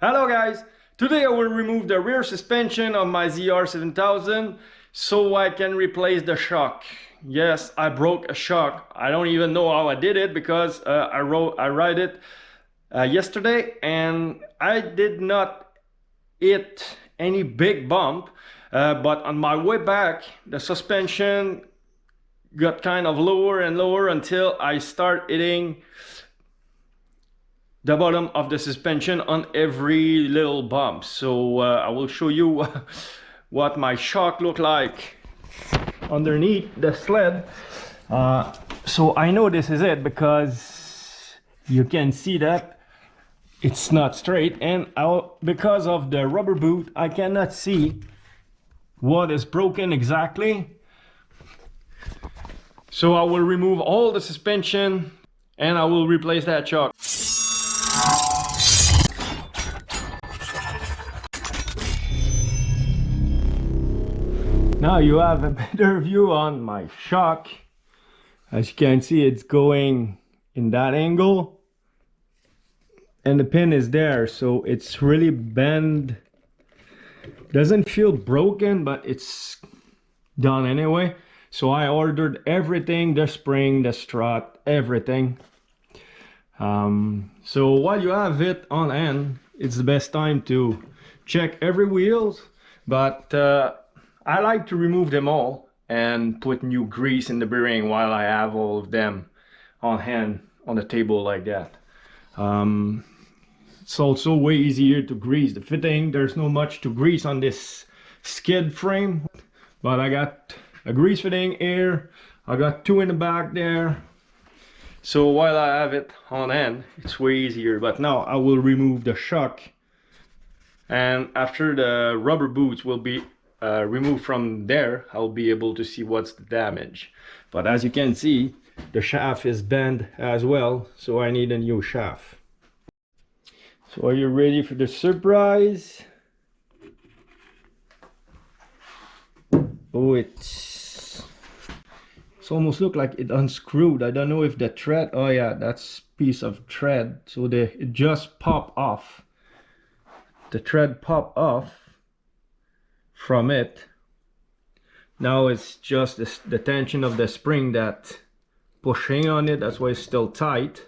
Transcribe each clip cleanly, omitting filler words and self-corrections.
Hello guys! Today I will remove the rear suspension of my ZR7000 so I can replace the shock. Yes, I broke a shock. I don't even know how I did it because I ride it yesterday and I did not hit any big bump, but on my way back the suspension got kind of lower and lower until I start hitting the bottom of the suspension on every little bump. So I will show you what my shock look like underneath the sled. So I know this is it because you can see that it's not straight, and because of the rubber boot I cannot see what is broken exactly. So I will remove all the suspension and I will replace that shock. Now you have a better view on my shock. As you can see, it's going in that angle and the pin is there, so it's really bent. Doesn't feel broken, but it's done anyway. So I ordered everything, the spring, the strut, everything. So while you have it on hand, it's the best time to check every wheels, but I like to remove them all and put new grease in the bearing while I have all of them on hand on the table like that. It's also way easier to grease the fitting. There's no much to grease on this skid frame, but I got a grease fitting here. I got two in the back there. So while I have it on hand, it's way easier. But now I will remove the shock, and after the rubber boots will be removed from there, I'll be able to see what's the damage. But as you can see, the shaft is bent as well, so I need a new shaft. So are you ready for the surprise? Oh, it's almost look like it unscrewed. I don't know if the thread, oh yeah, that's piece of thread, so it just popped off. The thread popped off from it. Now it's just the tension of the spring that pushing on it, that's why it's still tight.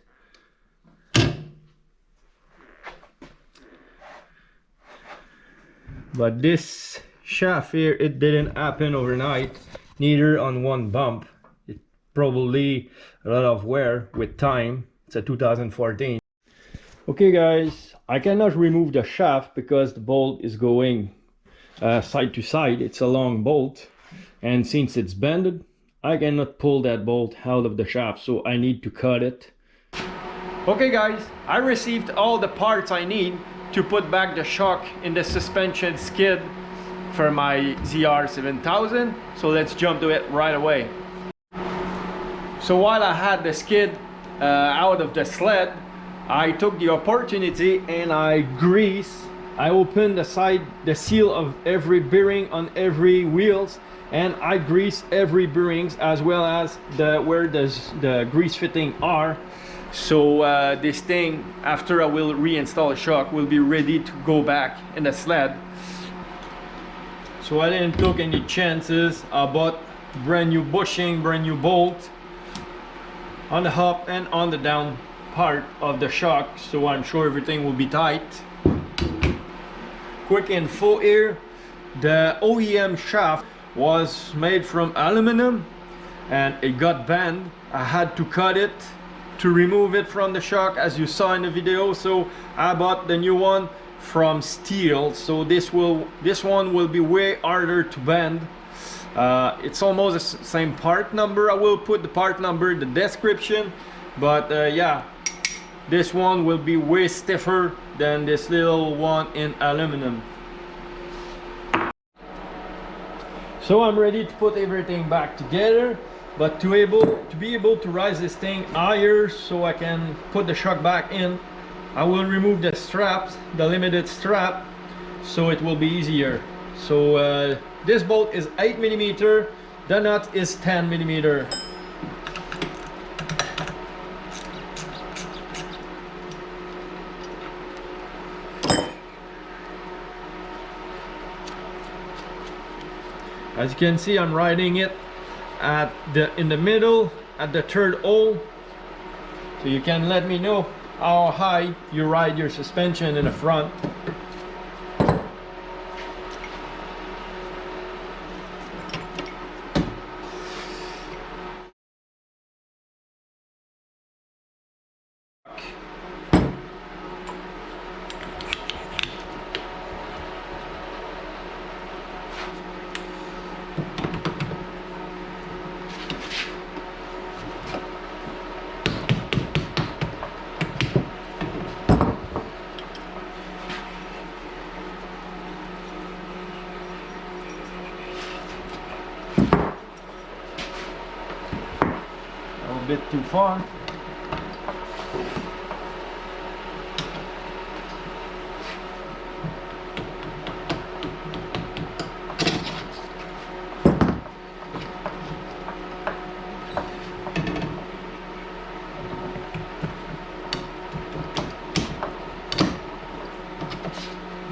But this shaft here, it didn't happen overnight, neither on one bump. It probably a lot of wear with time. It's a 2014. Okay guys, I cannot remove the shaft because the bolt is going side to side. It's a long bolt, and since it's bended, I cannot pull that bolt out of the shaft, so I need to cut it. Okay guys, I received all the parts I need to put back the shock in the suspension skid for my ZR7000, so let's jump to it right away. So while I had the skid out of the sled, I took the opportunity and I opened the seal of every bearing on every wheels, and I greased every bearings as well as where the grease fitting are. So this thing, after I will reinstall a shock, will be ready to go back in the sled. So I didn't take any chances. I bought brand new bushing, brand new bolt on the up and on the down part of the shock, so I'm sure everything will be tight. Quick info here, the OEM shaft was made from aluminum and it got bent. I had to cut it to remove it from the shock, as you saw in the video, so I bought the new one from steel. So this one will be way harder to bend. It's almost the same part number. I will put the part number in the description, but yeah, this one will be way stiffer than this little one in aluminum. So I'm ready to put everything back together, but to be able to rise this thing higher so I can put the shock back in, I will remove the straps, the limited strap, so it will be easier. So this bolt is 8mm, the nut is 10mm. As you can see, I'm riding it at in the middle at the third hole, so you can let me know how high you ride your suspension in the front. A bit too far.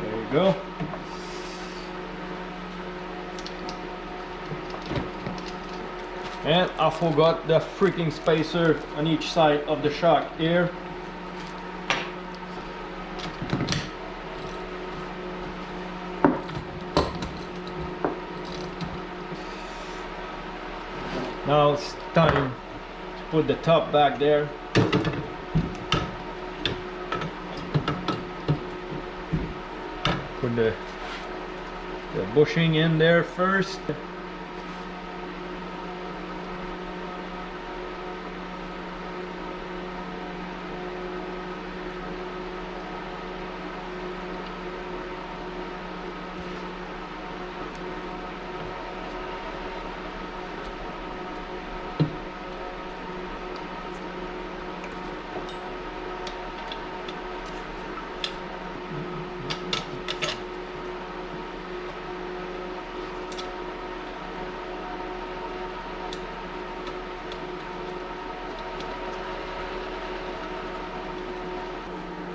There you go. And I forgot the freaking spacer on each side of the shock here. Now it's time to put the top back there. Put the bushing in there first.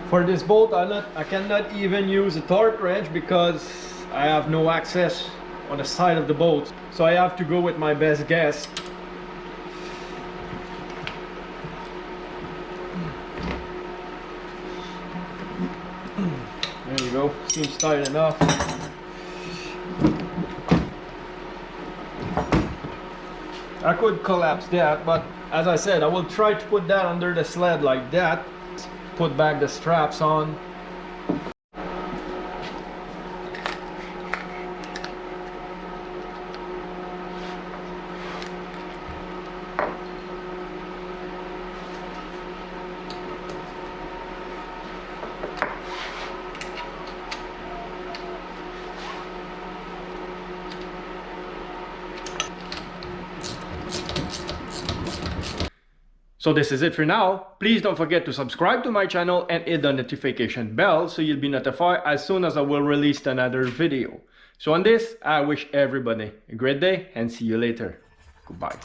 For this bolt, I cannot even use a torque wrench because I have no access on the side of the bolt. So I have to go with my best guess. There you go, seems tight enough. I could collapse that, but as I said, I will try to put that under the sled like that. Put back the straps on. So this is it for now. Please don't forget to subscribe to my channel and hit the notification bell so you'll be notified as soon as I will release another video. So on this, I wish everybody a great day and see you later. Goodbye.